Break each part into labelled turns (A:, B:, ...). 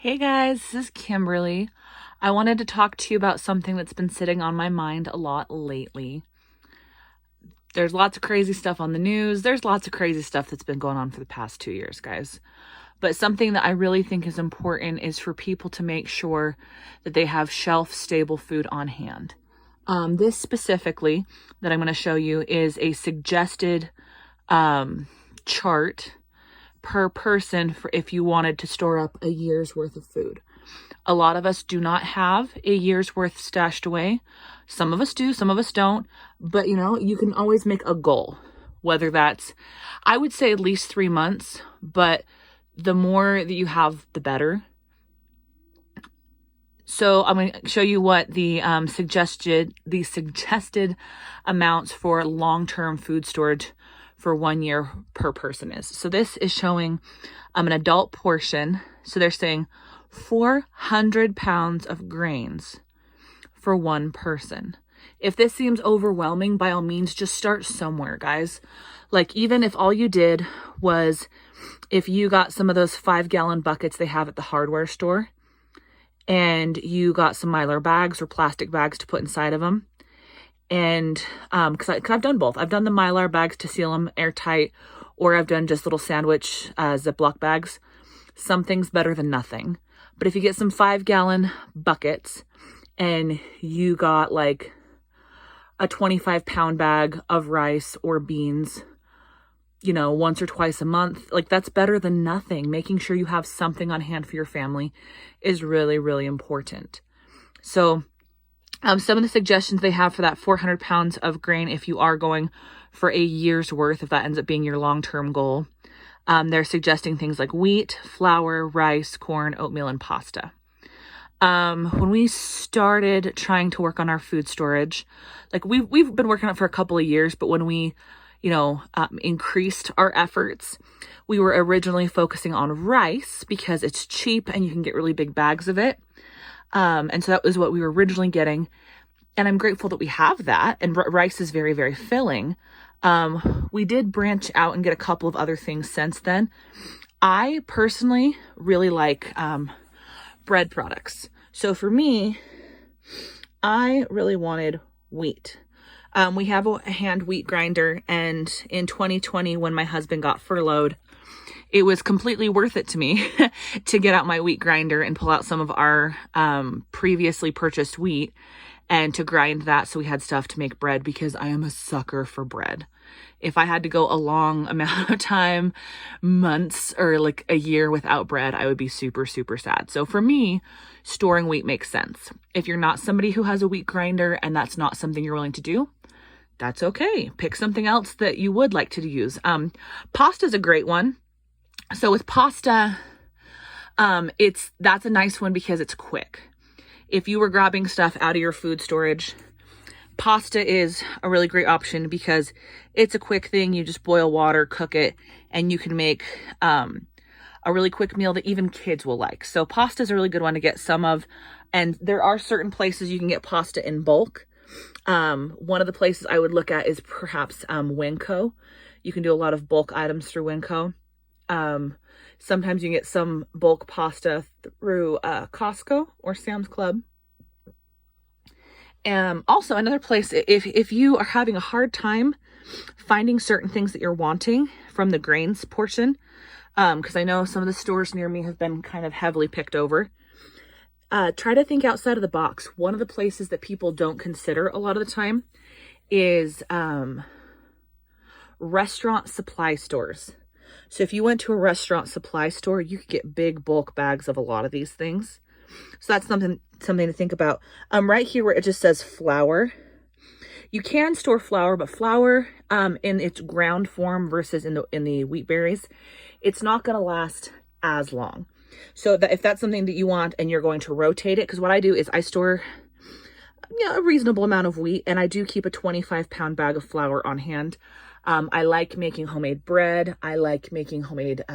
A: Hey guys, this is Kimberly. I wanted to talk to you about something that's been sitting on my mind a lot lately. There's lots of crazy stuff on the news. There's lots of crazy stuff that's been going on for the past 2 years, guys. But something that I really think is important is for people to make sure that they have shelf-stable food on hand. This specifically that I'm going to show you is a suggested chart per person for if you wanted to store up a year's worth of food. A lot of us do not have a year's worth stashed away. Some of us do, some of us don't. But you can always make a goal, whether that's, I would say at least 3 months, but the more that you have, the better. So I'm going to show you what the suggested amounts for long-term food storage for 1 year per person is. So this is showing an adult portion. So they're saying 400 pounds of grains for one person. If this seems overwhelming, by all means, just start somewhere, guys. Like, even if all you did was, if you got some of those 5-gallon buckets they have at the hardware store, and you got some Mylar bags or plastic bags to put inside of them. And because I've done both. I've done the Mylar bags to seal them airtight, or I've done just little sandwich Ziploc bags. Something's better than nothing. But if you get some 5-gallon buckets and you got like a 25-pound bag of rice or beans, once or twice a month, like, that's better than nothing. Making sure you have something on hand for your family is really, really important. So some of the suggestions they have for that 400 pounds of grain, if you are going for a year's worth, if that ends up being your long-term goal, they're suggesting things like wheat, flour, rice, corn, oatmeal, and pasta. When we started trying to work on our food storage, like, we've been working on it for a couple of years, but when we increased our efforts, we were originally focusing on rice because it's cheap and you can get really big bags of it. And so that was what we were originally getting. And I'm grateful that we have that. And rice is very, very filling. We did branch out and get a couple of other things since then. I personally really like bread products. So for me, I really wanted wheat. We have a hand wheat grinder, and in 2020, when my husband got furloughed, it was completely worth it to me to get out my wheat grinder and pull out some of our previously purchased wheat and to grind that so we had stuff to make bread, because I am a sucker for bread. If I had to go a long amount of time, months or like a year without bread, I would be super, super sad. So for me, storing wheat makes sense. If you're not somebody who has a wheat grinder and that's not something you're willing to do, that's okay. Pick something else that you would like to use. Pasta is a great one. So with pasta, that's a nice one because it's quick. If you were grabbing stuff out of your food storage, pasta is a really great option because it's a quick thing. You just boil water, cook it, and you can make a really quick meal that even kids will like. So pasta is a really good one to get some of. And there are certain places you can get pasta in bulk. One of the places I would look at is perhaps Winco. You can do a lot of bulk items through Winco. Sometimes you can get some bulk pasta through Costco or Sam's Club. Also another place, if you are having a hard time finding certain things that you're wanting from the grains portion, because I know some of the stores near me have been kind of heavily picked over, try to think outside of the box. One of the places that people don't consider a lot of the time is restaurant supply stores. So if you went to a restaurant supply store, you could get big bulk bags of a lot of these things. So that's something to think about. Right here where it just says flour, you can store flour, but flour in its ground form versus in the wheat berries, it's not going to last as long. So that if that's something that you want and you're going to rotate it, because what I do is I store a reasonable amount of wheat, and I do keep a 25-pound bag of flour on hand. I like making homemade bread. I like making homemade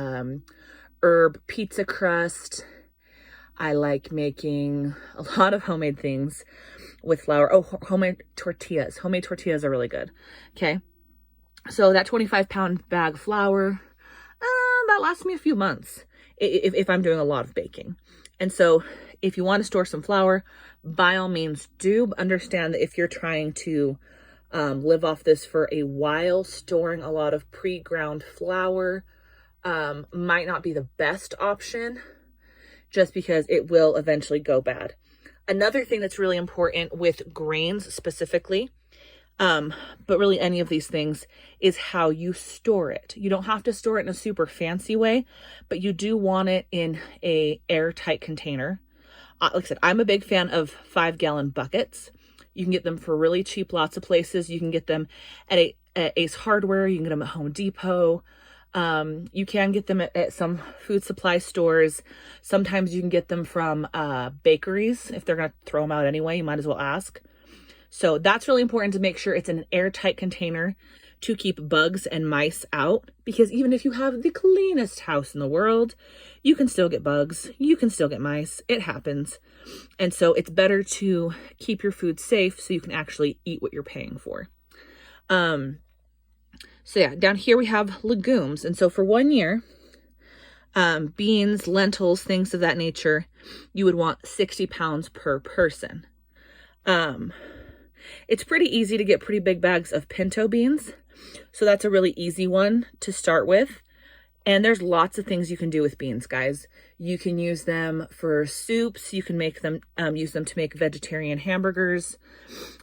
A: herb pizza crust. I like making a lot of homemade things with flour. Oh, homemade tortillas. Homemade tortillas are really good. Okay. So that 25-pound bag of flour, that lasts me a few months if I'm doing a lot of baking. And so if you want to store some flour, by all means do. Understand that if you're trying to live off this for a while, storing a lot of pre-ground flour might not be the best option, just because it will eventually go bad. Another thing that's really important with grains specifically, but really any of these things, is how you store it. You don't have to store it in a super fancy way, but you do want it in a airtight container. Like I said, I'm a big fan of 5-gallon buckets. You can get them for really cheap, lots of places. You can get them at Ace Hardware. You can get them at Home Depot. You can get them at some food supply stores. Sometimes you can get them from bakeries. If they're going to throw them out anyway, you might as well ask. So that's really important to make sure it's in an airtight container to keep bugs and mice out, because even if you have the cleanest house in the world, you can still get bugs, you can still get mice, it happens. And so it's better to keep your food safe so you can actually eat what you're paying for. So yeah, down here we have legumes. And so for 1 year, beans, lentils, things of that nature, you would want 60 pounds per person. It's pretty easy to get pretty big bags of pinto beans. So that's a really easy one to start with. And there's lots of things you can do with beans, guys. You can use them for soups. You can make them, use them to make vegetarian hamburgers.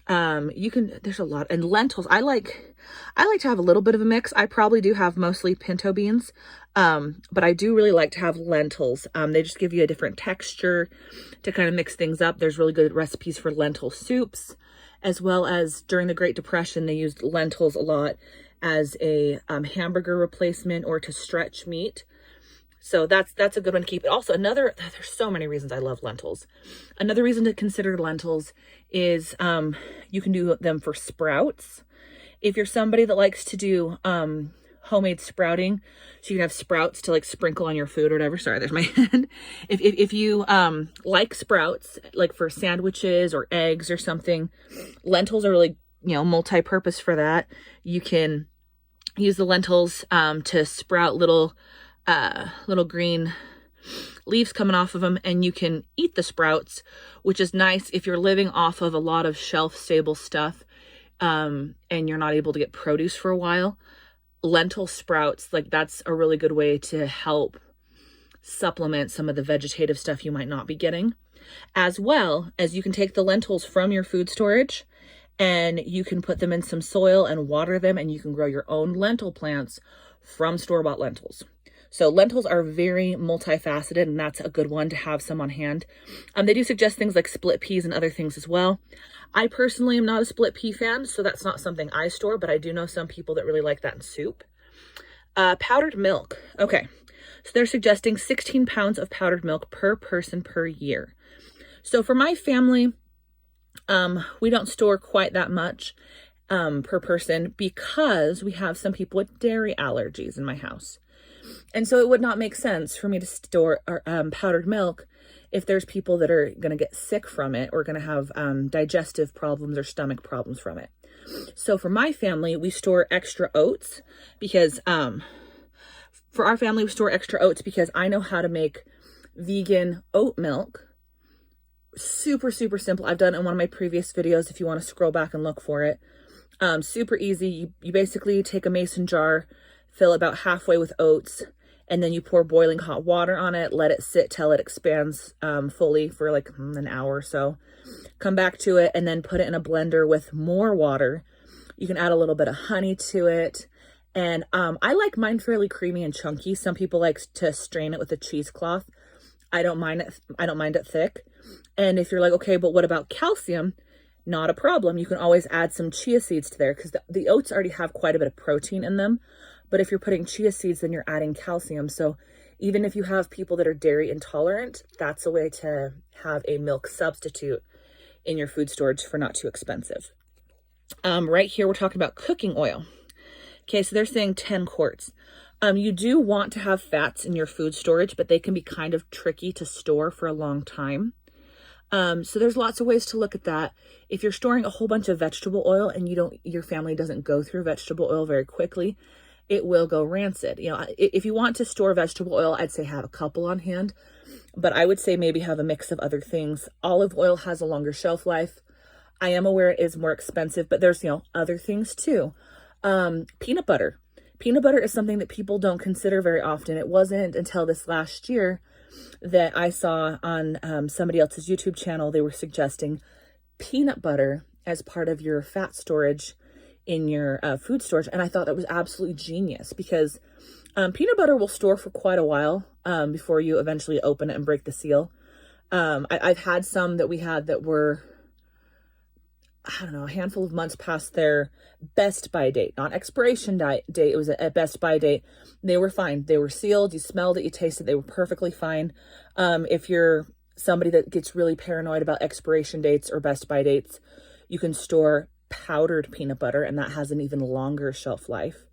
A: There's a lot. And lentils, I like to have a little bit of a mix. I probably do have mostly pinto beans. But I do really like to have lentils. They just give you a different texture to kind of mix things up. There's really good recipes for lentil soups, as well as during the Great Depression, they used lentils a lot as a hamburger replacement or to stretch meat. So that's a good one to keep. Also, there's so many reasons I love lentils. Another reason to consider lentils is you can do them for sprouts. If you're somebody that likes to do homemade sprouting, so you can have sprouts to like sprinkle on your food or whatever. Sorry, there's my hand. If you like sprouts, like for sandwiches or eggs or something, lentils are really, multi-purpose for that. You can use the lentils to sprout little green leaves coming off of them, and you can eat the sprouts, which is nice if you're living off of a lot of shelf-stable stuff and you're not able to get produce for a while. Lentil sprouts, like that's a really good way to help supplement some of the vegetative stuff you might not be getting, as well as you can take the lentils from your food storage and you can put them in some soil and water them, and you can grow your own lentil plants from store-bought lentils. So lentils are very multifaceted, and that's a good one to have some on hand. They do suggest things like split peas and other things as well. I personally am not a split pea fan, so that's not something I store, but I do know some people that really like that in soup. Powdered milk. Okay, so they're suggesting 16 pounds of powdered milk per person per year. So for my family, we don't store quite that much per person because we have some people with dairy allergies in my house. And so it would not make sense for me to store powdered milk if there's people that are going to get sick from it or going to have digestive problems or stomach problems from it. So for my family, we store extra oats because I know how to make vegan oat milk. Super, super simple. I've done it in one of my previous videos if you want to scroll back and look for it. Super easy. You basically take a mason jar, fill about halfway with oats, and then you pour boiling hot water on it, let it sit till it expands fully for like an hour or so. Come back to it and then put it in a blender with more water. You can add a little bit of honey to it. And I like mine fairly creamy and chunky. Some people like to strain it with a cheesecloth. I don't mind it thick. And if you're like, okay, but what about calcium? Not a problem. You can always add some chia seeds to there because the oats already have quite a bit of protein in them. But if you're putting chia seeds, then you're adding calcium. So even if you have people that are dairy intolerant, that's a way to have a milk substitute in your food storage for not too expensive. Right here, we're talking about cooking oil. Okay, so they're saying 10 quarts. You do want to have fats in your food storage, but they can be kind of tricky to store for a long time. So there's lots of ways to look at that. If you're storing a whole bunch of vegetable oil and your family doesn't go through vegetable oil very quickly, it will go rancid. You know, if you want to store vegetable oil, I'd say have a couple on hand, but I would say maybe have a mix of other things. Olive oil has a longer shelf life. I am aware it is more expensive, but there's, you know, other things too. Peanut butter. Peanut butter is something that people don't consider very often. It wasn't until this last year that I saw on somebody else's YouTube channel, they were suggesting peanut butter as part of your fat storage in your food storage. And I thought that was absolutely genius, because peanut butter will store for quite a while before you eventually open it and break the seal. I've had some that we had that were, I don't know, a handful of months past their best by date, not expiration date. It was a best by date. They were fine. They were sealed. You smelled it, you tasted, they were perfectly fine. If you're somebody that gets really paranoid about expiration dates or best by dates, you can store powdered peanut butter, and that has an even longer shelf life.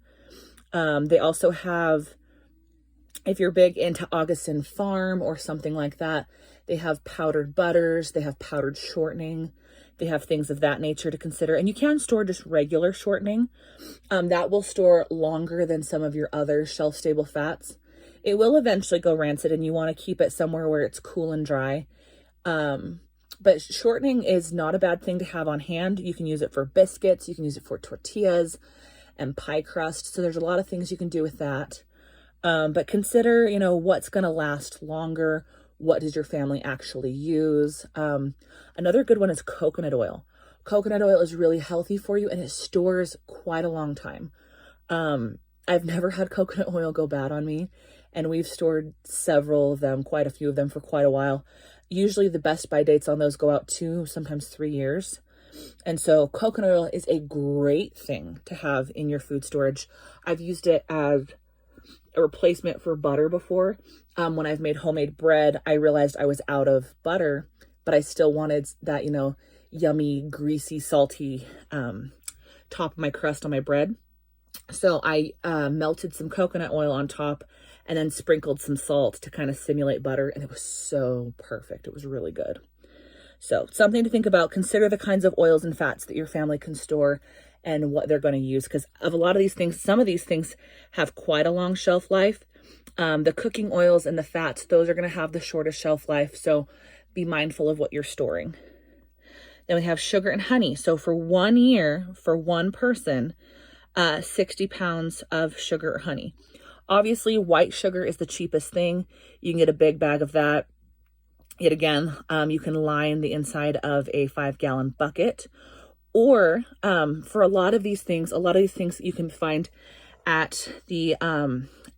A: They also have, if you're big into Augustin Farm or something like that, they have powdered butters, they have powdered shortening, they have things of that nature to consider. And you can store just regular shortening. That will store longer than some of your other shelf-stable fats. It will eventually go rancid, and you want to keep it somewhere where it's cool and dry. But shortening is not a bad thing to have on hand. You can use it for biscuits, you can use it for tortillas and pie crust. So there's a lot of things you can do with that. But consider, you know, what's going to last longer. What does your family actually use? Another good one is coconut oil. Coconut oil is really healthy for you, and it stores quite a long time. I've never had coconut oil go bad on me, and we've stored several of them, quite a few of them, for quite a while. Usually the best by dates on those go out 2, sometimes 3 years. And so coconut oil is a great thing to have in your food storage. I've used it as a replacement for butter before. When I've made homemade bread, I realized I was out of butter, but I still wanted that, you know, yummy, greasy, salty top of my crust on my bread. So I melted some coconut oil on top and then sprinkled some salt to kind of simulate butter, and it was so perfect. It was really good. So something to think about. Consider the kinds of oils and fats that your family can store and what they're going to use, because of a lot of these things, some of these things have quite a long shelf life. The cooking oils and the fats, those are going to have the shortest shelf life. So be mindful of what you're storing. Then we have sugar and honey. So for 1 year, for one person, 60 pounds of sugar or honey. Obviously, white sugar is the cheapest thing. You can get a big bag of that. Yet again, you can line the inside of a 5-gallon bucket. Or for a lot of these things that you can find at the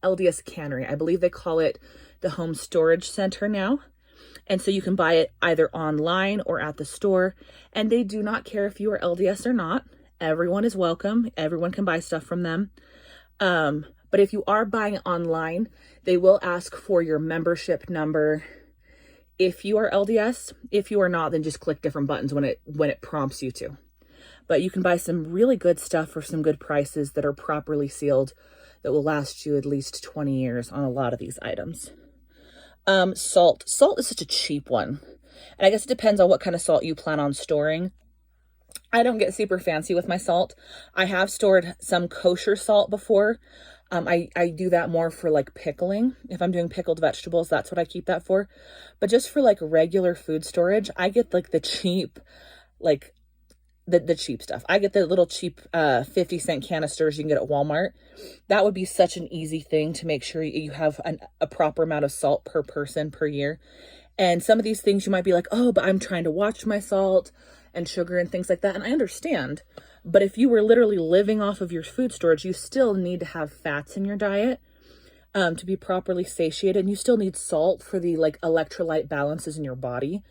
A: LDS cannery. I believe they call it the home storage center now. And so you can buy it either online or at the store. And they do not care if you are LDS or not. Everyone is welcome. Everyone can buy stuff from them. But if you are buying it online, they will ask for your membership number if you are LDS. If you are not, then just click different buttons when it prompts you to. But you can buy some really good stuff for some good prices that are properly sealed, that will last you at least 20 years on a lot of these items. Salt. Salt is such a cheap one. And I guess it depends on what kind of salt you plan on storing. I don't get super fancy with my salt. I have stored some kosher salt before. I do that more for like pickling. If I'm doing pickled vegetables, that's what I keep that for. But just for like regular food storage, I get like the cheap, like the cheap stuff. I get the little cheap 50-cent canisters you can get at Walmart. That would be such an easy thing to make sure you have a proper amount of salt per person per year. And some of these things you might be like, oh, but I'm trying to watch my salt and sugar and things like that. And I understand. But if you were literally living off of your food storage, you still need to have fats in your diet to be properly satiated. And you still need salt for the like electrolyte balances in your body.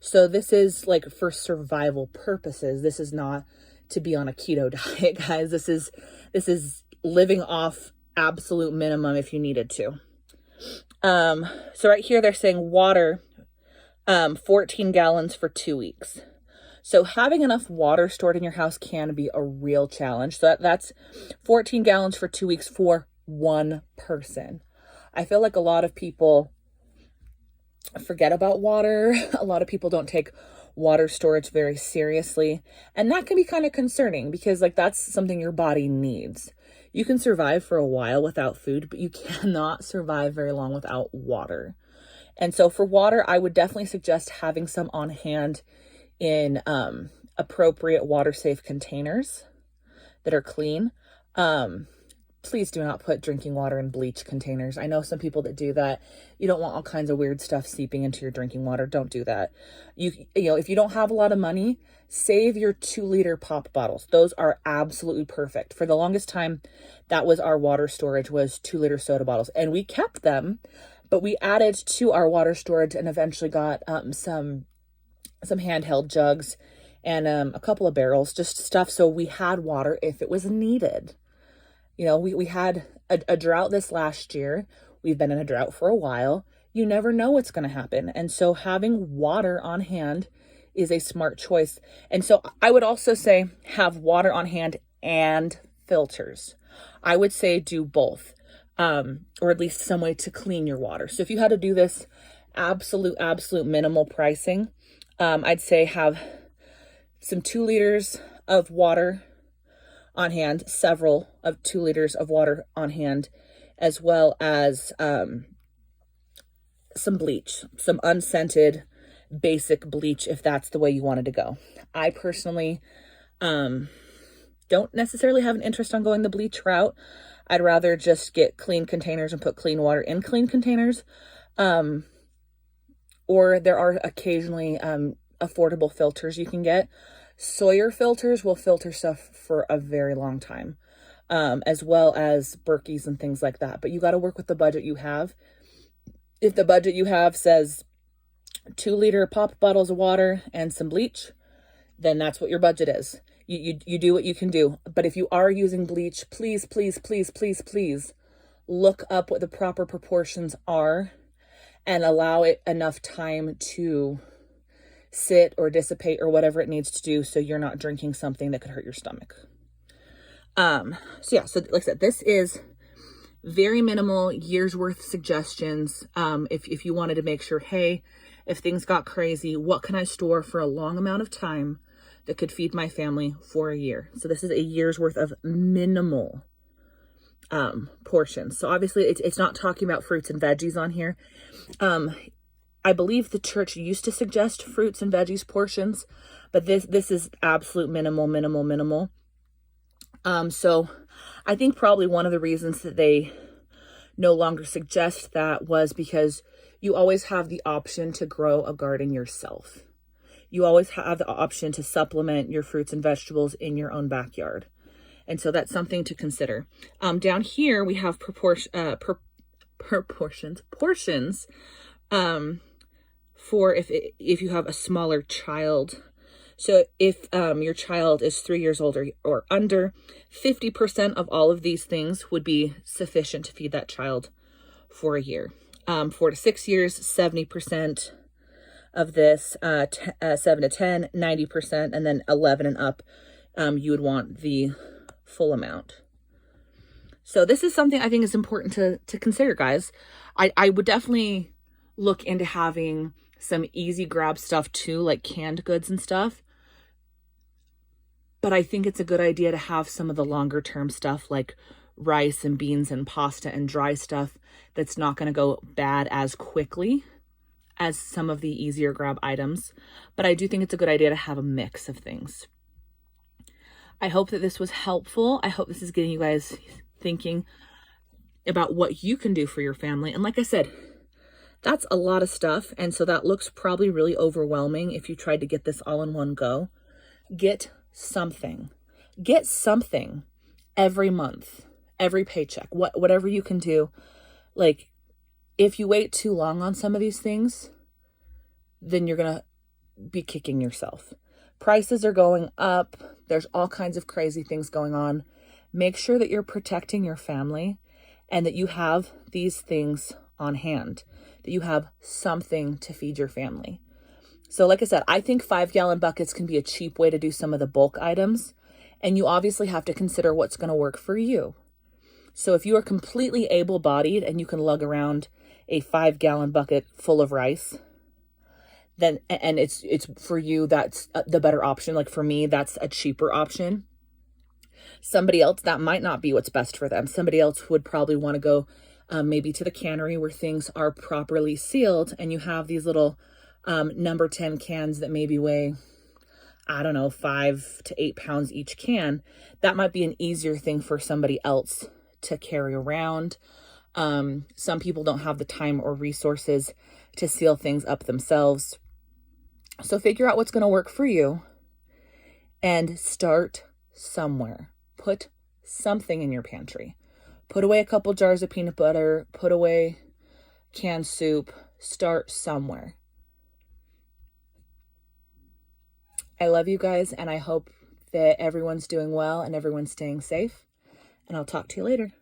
A: So this is like for survival purposes. This is not to be on a keto diet, guys. This is living off absolute minimum if you needed to. So right here, they're saying water, 14 gallons for 2 weeks. So having enough water stored in your house can be a real challenge. So that's 14 gallons for 2 weeks for one person. I feel like a lot of people forget about water. A lot of people don't take water storage very seriously. And that can be kind of concerning because like that's something your body needs. You can survive for a while without food, but you cannot survive very long without water. And so for water, I would definitely suggest having some on hand in appropriate water-safe containers that are clean. Please do not put drinking water in bleach containers. I know some people that do that. You don't want all kinds of weird stuff seeping into your drinking water. Don't do that. You know, if you don't have a lot of money, save your 2-liter pop bottles. Those are absolutely perfect. For the longest time, that was our water storage, was 2-liter soda bottles. And we kept them, but we added to our water storage and eventually got some handheld jugs and a couple of barrels, just stuff so we had water if it was needed. You know, we had a drought this last year. We've been in a drought for a while. You never know what's going to happen. And so having water on hand is a smart choice. And so I would also say have water on hand and filters. I would say do both, or at least some way to clean your water. So if you had to do this absolute minimal pricing, I'd say have some 2 liters of water on hand, several of 2 liters of water on hand, as well as some bleach, some unscented basic bleach, if that's the way you wanted to go. I personally don't necessarily have an interest on going the bleach route. I'd rather just get clean containers and put clean water in clean containers. Or there are occasionally affordable filters you can get. Sawyer filters will filter stuff for a very long time, as well as Berkeys and things like that. But you got to work with the budget you have. If the budget you have says 2-liter pop bottles of water and some bleach, then that's what your budget is. You do what you can do. But if you are using bleach, please look up what the proper proportions are and allow it enough time to sit or dissipate or whatever it needs to do, so you're not drinking something that could hurt your stomach. So like I said, this is very minimal, years worth suggestions. If you wanted to make sure, hey, if things got crazy, what can I store for a long amount of time that could feed my family for a year? So this is a year's worth of minimal portions. So obviously it's not talking about fruits and veggies on here. I believe the church used to suggest fruits and veggies portions, but this is absolute minimal. So I think probably one of the reasons that they no longer suggest that was because you always have the option to grow a garden yourself. You always have the option to supplement your fruits and vegetables in your own backyard. And so that's something to consider. Down here we have portions, for if you have a smaller child. So if your child is 3 years old or under, 50% of all of these things would be sufficient to feed that child for a year. 4 to 6 years, 70% of this, 7 to 10, 90%, and then 11 and up, you would want the full amount. So this is something I think is important to consider, guys. I would definitely look into having some easy grab stuff too, like canned goods and stuff. But I think it's a good idea to have some of the longer term stuff like rice and beans and pasta and dry stuff that's not going to go bad as quickly as some of the easier grab items. But I do think it's a good idea to have a mix of things. I hope that this was helpful. I hope this is getting you guys thinking about what you can do for your family. And like I said, that's a lot of stuff. And so that looks probably really overwhelming if you tried to get this all in one go. Get something. Get something every month, every paycheck, whatever you can do. Like, if you wait too long on some of these things, then you're going to be kicking yourself. Prices are going up. There's all kinds of crazy things going on. Make sure that you're protecting your family and that you have these things on hand, that you have something to feed your family. So like I said, I think 5-gallon buckets can be a cheap way to do some of the bulk items. And you obviously have to consider what's going to work for you. So if you are completely able-bodied and you can lug around a 5-gallon bucket full of rice, then, and it's for you, that's the better option. Like for me, that's a cheaper option. Somebody else, that might not be what's best for them. Somebody else would probably want to go maybe to the cannery where things are properly sealed, and you have these little number 10 cans that maybe weigh, I don't know, 5 to 8 pounds each can. That might be an easier thing for somebody else to carry around. Some people don't have the time or resources to seal things up themselves. So figure out what's going to work for you and start somewhere. Put something in your pantry. Put away a couple jars of peanut butter, put away canned soup, start somewhere. I love you guys, and I hope that everyone's doing well and everyone's staying safe, and I'll talk to you later.